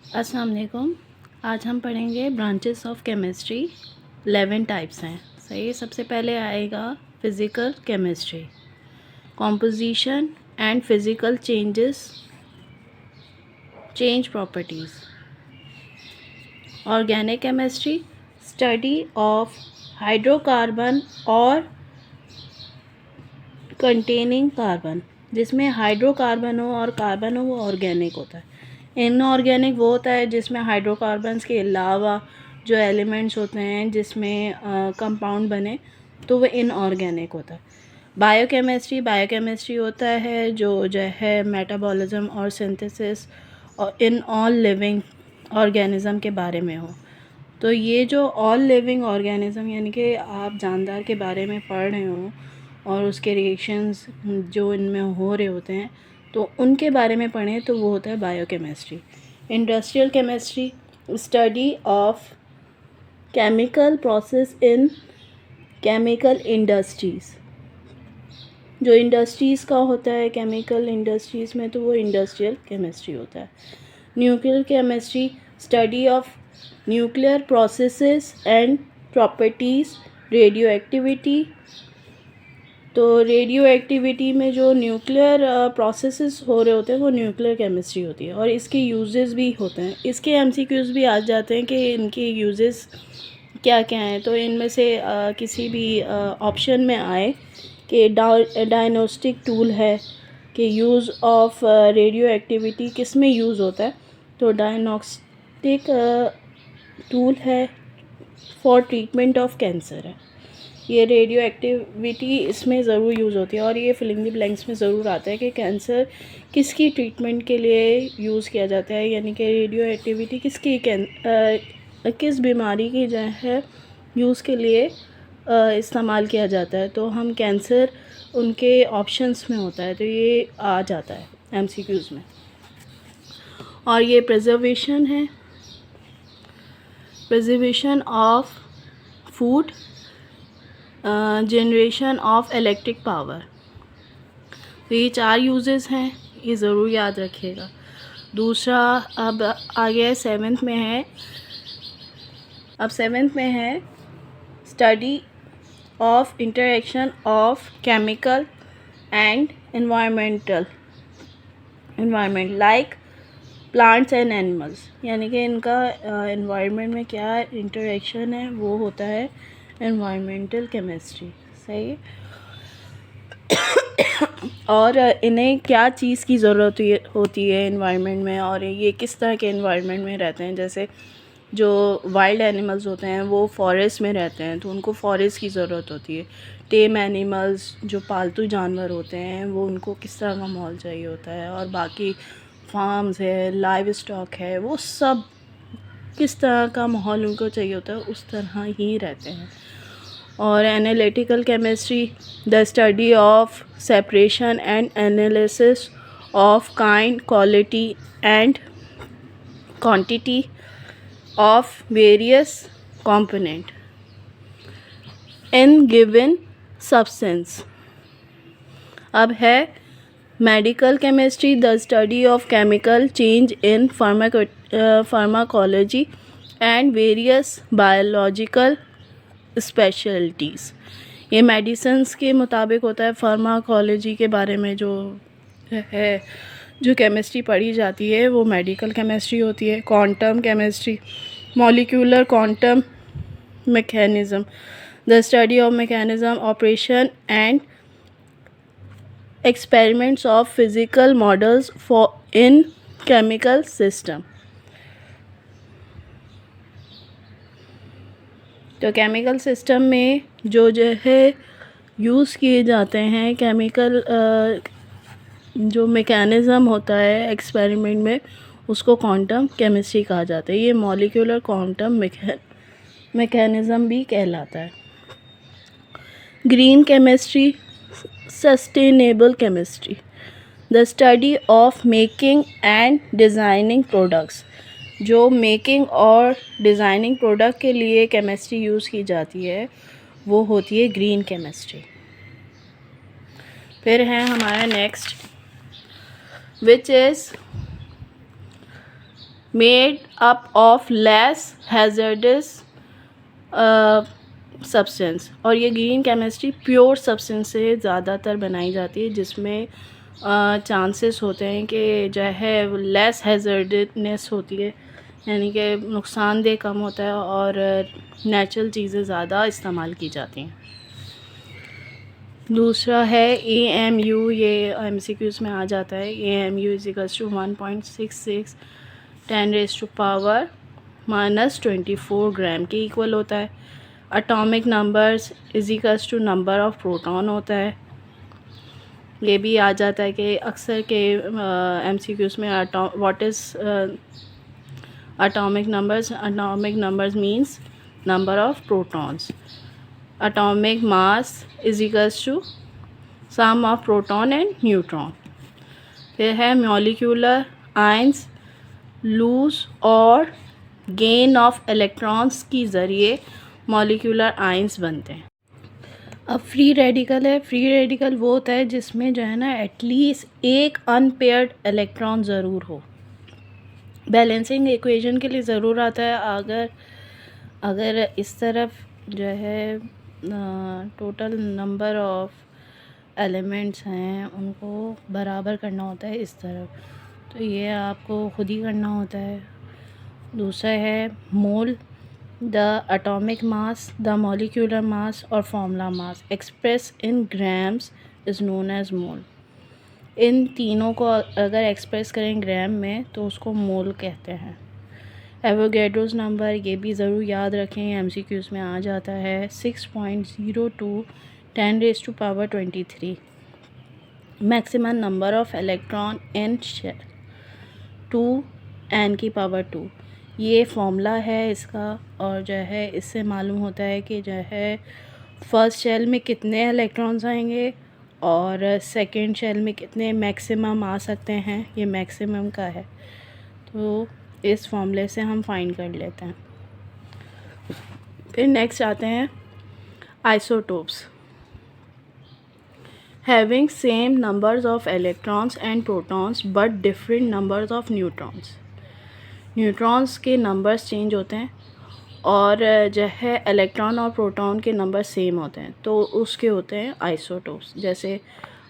अस्सलाम वालेकुम। आज हम पढ़ेंगे ब्रांचेस ऑफ केमिस्ट्री। 11 टाइप्स हैं, सही। सबसे पहले आएगा physical chemistry, composition and physical change properties. Organic chemistry, study of hydrocarbon और कंटेनिंग कार्बन, जिसमें हाइड्रोकार्बन हो और कार्बन हो वो ऑर्गेनिक होता है। इनऑर्गेनिक वो होता है जिसमें हाइड्रोकार्बन्स के अलावा जो एलिमेंट्स होते हैं जिसमें कंपाउंड बने, तो वो इनऑर्गेनिक होता है। बायोकेमिस्ट्री होता है जो है मेटाबॉलिज्म और सिंथेसिस और इन ऑल लिविंग ऑर्गेनिज्म के बारे में हो। तो ये जो ऑल लिविंग ऑर्गेनिज्म यानी कि आप जानदार के बारे में पढ़ रहे हो और उसके रिएक्शंस जो इनमें हो रहे होते हैं, तो उनके बारे में पढ़ें तो वो होता है biochemistry. Industrial chemistry, study of chemical process in chemical industries. जो इंडस्ट्रीज़ का होता है केमिकल इंडस्ट्रीज़ में, तो वो इंडस्ट्रियल केमिस्ट्री होता है। Nuclear chemistry, study of nuclear processes and properties, radio activity. तो रेडियो एक्टिविटी में जो न्यूक्लियर प्रोसेसेस हो रहे होते हैं वो न्यूक्लियर केमिस्ट्री होती है, और इसके यूजेस भी होते हैं। इसके एमसीक्यूज़ भी आ जाते हैं कि इनके यूजेस क्या क्या हैं। तो इनमें से किसी भी ऑप्शन में आए कि डायग्नोस्टिक टूल है कि यूज़ ऑफ रेडियो एक्टिविटी किस में यूज़ होता है, तो डायग्नोस्टिक टूल है फॉर ट्रीटमेंट ऑफ कैंसर है। ये रेडियो एक्टिविटी इसमें ज़रूर यूज़ होती है, और ये फिलिंग द ब्लैंक्स में ज़रूर आता है कि कैंसर किसकी ट्रीटमेंट के लिए यूज़ किया जाता है, यानी कि रेडियो एक्टिविटी किस बीमारी की जो है यूज़ के लिए इस्तेमाल किया जाता है। तो हम कैंसर उनके ऑप्शंस में होता है, तो ये आ जाता है एमसीक्यूज़ में। और ये प्रिजर्वेशन है, preservation of food, generation of electric power. तो ये 4 यूजेस हैं, ये ज़रूर याद रखिएगा। दूसरा अब आ गया 7th में है। अब 7th में है study of interaction of chemical and environment like plants and animals, यानी कि इनका एनवायरनमेंट में क्या इंटरेक्शन है वो होता है एनवायरमेंटल केमिस्ट्री, सही। और इन्हें क्या चीज़ की ज़रूरत होती है एनवायरनमेंट में, और ये किस तरह के एनवायरनमेंट में रहते हैं। जैसे जो वाइल्ड एनिमल्स होते हैं वो फॉरेस्ट में रहते हैं, तो उनको फॉरेस्ट की ज़रूरत होती है। टेम एनिमल्स जो पालतू जानवर होते हैं वो उनको किस तरह का माहौल चाहिए होता है, और बाकी फार्म्स है, लाइव स्टॉक है, वो सब किस तरह का माहौल उनको चाहिए होता है उस तरह ही रहते हैं। और analytical chemistry, the study of separation and analysis of kind, quality and quantity of various component in given substance. अब है medical chemistry, the study of chemical change in pharmacology and various biological specialities. ये medicines के मुताबिक होता है। Pharmacology के बारे में जो है, जो केमिस्ट्री पढ़ी जाती है वो मेडिकल केमिस्ट्री होती है। Quantum chemistry, molecular quantum mechanism, the study of mechanism, operation and experiments of physical models for in chemical system. तो केमिकल सिस्टम में जो है यूज़ किए जाते हैं केमिकल जो मैकेनिज़्म होता है एक्सपेरिमेंट में, उसको क्वांटम केमिस्ट्री कहा जाता है। ये मॉलिक्यूलर क्वांटम मैकेनिज़्म भी कहलाता है। Green chemistry, sustainable chemistry, the study of making and designing products. जो मेकिंग और डिज़ाइनिंग प्रोडक्ट के लिए केमिस्ट्री यूज़ की जाती है वो होती है ग्रीन केमिस्ट्री। फिर है हमारा next, which is made up of less हैज़र्डस substance. और ये ग्रीन केमिस्ट्री प्योर सब्सटेंस से ज़्यादातर बनाई जाती है, जिसमें चांसेस होते हैं कि जो है लेस हैज़र्डनेस होती है, यानी कि नुकसानदेह कम होता है और नेचुरल चीज़ें ज़्यादा इस्तेमाल की जाती हैं। दूसरा है AMU, ये MCQs में आ जाता है। AMU is equals to 1.66 10⁻⁻24 gram के इक्वल होता है। Atomic numbers is equals to number of proton होता है। ये भी आ जाता है कि अक्सर के MCQs में what is atomic numbers means number of protons. Atomic mass is equals to sum of proton and neutron. फिर है molecular ions lose और gain of electrons की ज़रिए molecular ions बनते हैं। अब फ्री रेडिकल है। फ्री रेडिकल वो होता है जिसमें जो है ना एटलीस्ट एक अनपेयर्ड इलेक्ट्रॉन ज़रूर हो। बैलेंसिंग इक्वेशन के लिए ज़रूर आता है। अगर इस तरफ जो है टोटल नंबर ऑफ़ एलिमेंट्स हैं उनको बराबर करना होता है इस तरफ, तो ये आपको खुद ही करना होता है। दूसरा है mole, the atomic mass, the molecular mass और formula mass express in grams is known as mole. इन तीनों को अगर एक्सप्रेस करें ग्राम में तो उसको मोल कहते हैं। एवोगैड्रोस नंबर ये भी ज़रूर याद रखें, MCQs में आ जाता है 6.02 10⁻23। Maximum number of electron in shell 2n⁻²। ये फॉर्मूला है इसका, और जो है इससे मालूम होता है कि जो है फर्स्ट शेल में कितने इलेक्ट्रॉन्स आएंगे और सेकंड शेल में कितने मैक्सिमम आ सकते हैं। ये मैक्सिमम का है, तो इस फॉर्मूले से हम फाइंड कर लेते हैं। फिर नेक्स्ट आते हैं isotopes. Having same numbers of electrons and protons but different numbers of neutrons. Neutrons के नंबर्स चेंज होते हैं और जो है इलेक्ट्रॉन और प्रोटॉन के नंबर सेम होते हैं, तो उसके होते हैं आइसोटोप्स। जैसे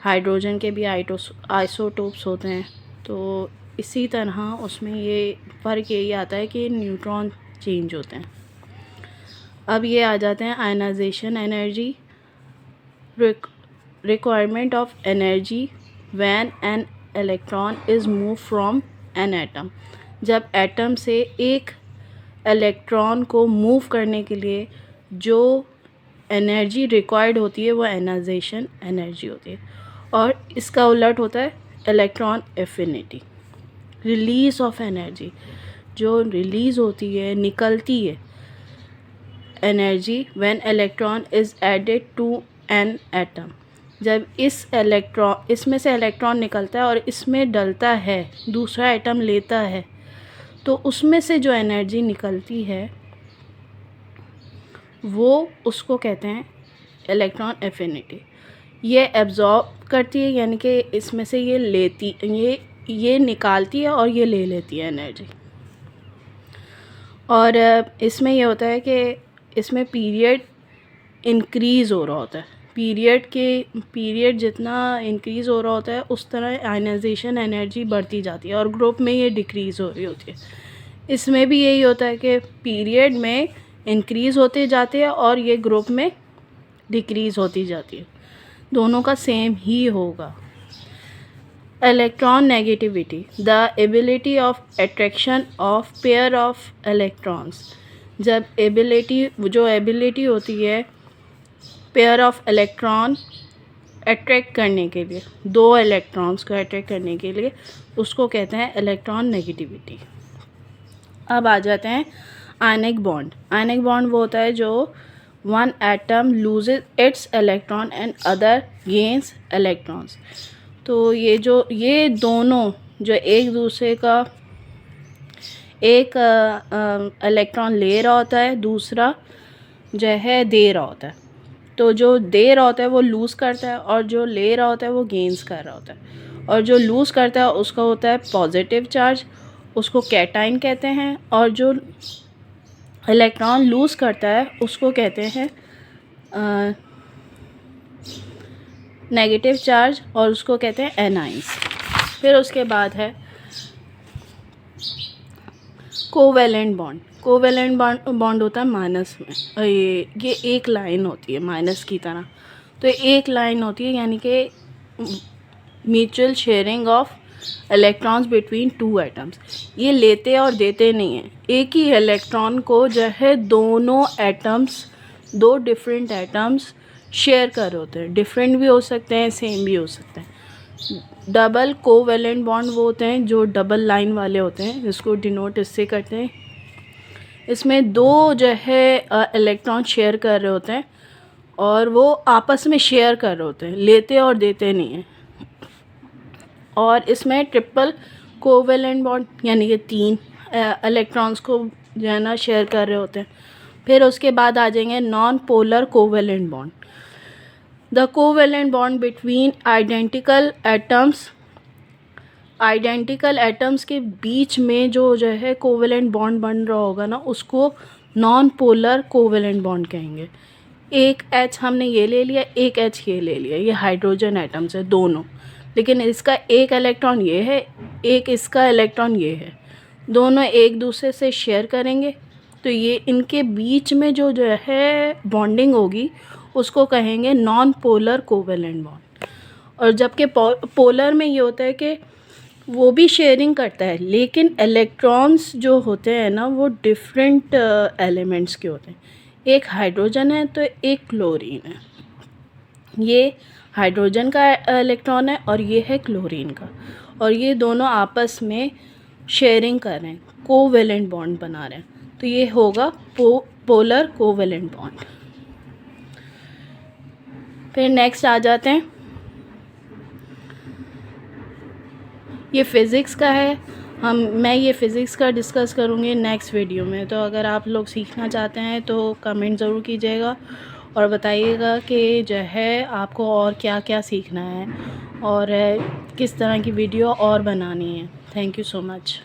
हाइड्रोजन के भी आइसोटोप्स होते हैं, तो इसी तरह उसमें ये फ़र्क यही आता है कि न्यूट्रॉन चेंज होते हैं। अब ये आ जाते हैं ionization energy. Requirement of energy when an electron is move from an atom. जब एटम से एक इलेक्ट्रॉन को मूव करने के लिए जो एनर्जी रिक्वायर्ड होती है वो आयनाइजेशन एनर्जी होती है, और इसका उलट होता है electron affinity. Release of energy, जो रिलीज़ होती है, निकलती है energy when electron is added to an atom. जब इसमें से इलेक्ट्रॉन निकलता है और इसमें डलता है, दूसरा एटम लेता है, तो उसमें से जो एनर्जी निकलती है वो उसको कहते हैं इलेक्ट्रॉन एफिनिटी। ये एब्जॉर्ब करती है, यानी कि इसमें से ये निकालती है और ये ले लेती है एनर्जी। और इसमें ये होता है कि इसमें पीरियड इंक्रीज़ हो रहा होता है। पीरियड जितना इंक्रीज़ हो रहा होता है उस तरह आयनाइजेशन एनर्जी बढ़ती जाती है, और ग्रुप में ये डिक्रीज़ हो रही होती है। इसमें भी यही होता है कि पीरियड में इंक्रीज़ होते जाते हैं और ये ग्रुप में डिक्रीज़ होती जाती है। दोनों का सेम ही होगा। Electron negativity, the ability of attraction of pair of electrons. जब एबिलिटी होती है पेयर ऑफ इलेक्ट्रॉन अट्रैक्ट करने के लिए, दो इलेक्ट्रॉन्स को अट्रैक्ट करने के लिए, उसको कहते हैं इलेक्ट्रॉन नेगेटिविटी। अब आ जाते हैं आयनिक बॉन्ड। आयनिक बॉन्ड वो होता है जो one atom loses it's electron and other gains electrons. तो ये दोनों जो एक दूसरे का एक इलेक्ट्रॉन ले रहा होता है, दूसरा जो है दे रहा होता है। तो जो दे रहा होता है वो लूज़ करता है और जो ले रहा होता है वो गेन्स कर रहा होता है। और जो लूज़ करता है उसका होता है पॉजिटिव चार्ज, उसको कैटाइन कहते हैं, और जो इलेक्ट्रॉन लूज़ करता है उसको कहते हैं नेगेटिव चार्ज, और उसको कहते हैं एनाइंस। फिर उसके बाद है कोवेलेंट बॉन्ड। कोवेलेंट बॉन्ड होता है माइनस में, ये एक लाइन होती है माइनस की तरह, तो एक लाइन होती है, यानी कि mutual sharing of electrons between two atoms. ये लेते और देते नहीं हैं, एक ही इलेक्ट्रॉन को जो है दोनों एटम्स, दो डिफरेंट एटम्स शेयर कर रहे होते हैं। डिफरेंट भी हो सकते हैं, सेम भी हो सकते हैं। डबल कोवेलेंट बॉन्ड वो होते हैं जो डबल लाइन वाले होते हैं, जिसको डिनोट इससे करते हैं। इसमें दो जो है इलेक्ट्रॉन शेयर कर रहे होते हैं, और वो आपस में शेयर कर रहे होते हैं, लेते और देते नहीं हैं। और इसमें ट्रिपल कोवेलेंट बॉन्ड, यानी कि 3 इलेक्ट्रॉन्स को जो है ना शेयर कर रहे होते हैं। फिर उसके बाद आ जाएंगे non polar covalent bond. The covalent bond between identical atoms के बीच में जो है कोवेलेंट बॉन्ड बन रहा होगा ना, उसको नॉन पोलर कोवेलेंट बॉन्ड कहेंगे। एक H हमने ये ले लिया, एक H ये ले लिया, ये हाइड्रोजन एटम्स है दोनों, लेकिन इसका एक इलेक्ट्रॉन ये है, एक इसका इलेक्ट्रॉन ये है, दोनों एक दूसरे से शेयर करेंगे, तो ये इनके बीच में जो है बॉन्डिंग होगी उसको कहेंगे नॉन पोलर कोवेलेंट बॉन्ड। और जबकि पोलर में ये होता है कि वो भी शेयरिंग करता है, लेकिन इलेक्ट्रॉन्स जो होते हैं ना वो डिफरेंट एलिमेंट्स के होते हैं। एक हाइड्रोजन है तो एक क्लोरीन है, ये हाइड्रोजन का इलेक्ट्रॉन है और ये है क्लोरीन का, और ये दोनों आपस में शेयरिंग कर रहे हैं, कोवेलेंट बॉन्ड बना रहे हैं, तो ये होगा पोलर कोवेलेंट बॉन्ड। फिर नेक्स्ट आ जाते हैं, ये फ़िज़िक्स का है। मैं ये फ़िज़िक्स का डिस्कस करूँगी नेक्स्ट वीडियो में, तो अगर आप लोग सीखना चाहते हैं तो कमेंट ज़रूर कीजिएगा और बताइएगा कि जो है आपको और क्या क्या सीखना है और किस तरह की वीडियो और बनानी है। Thank you so much.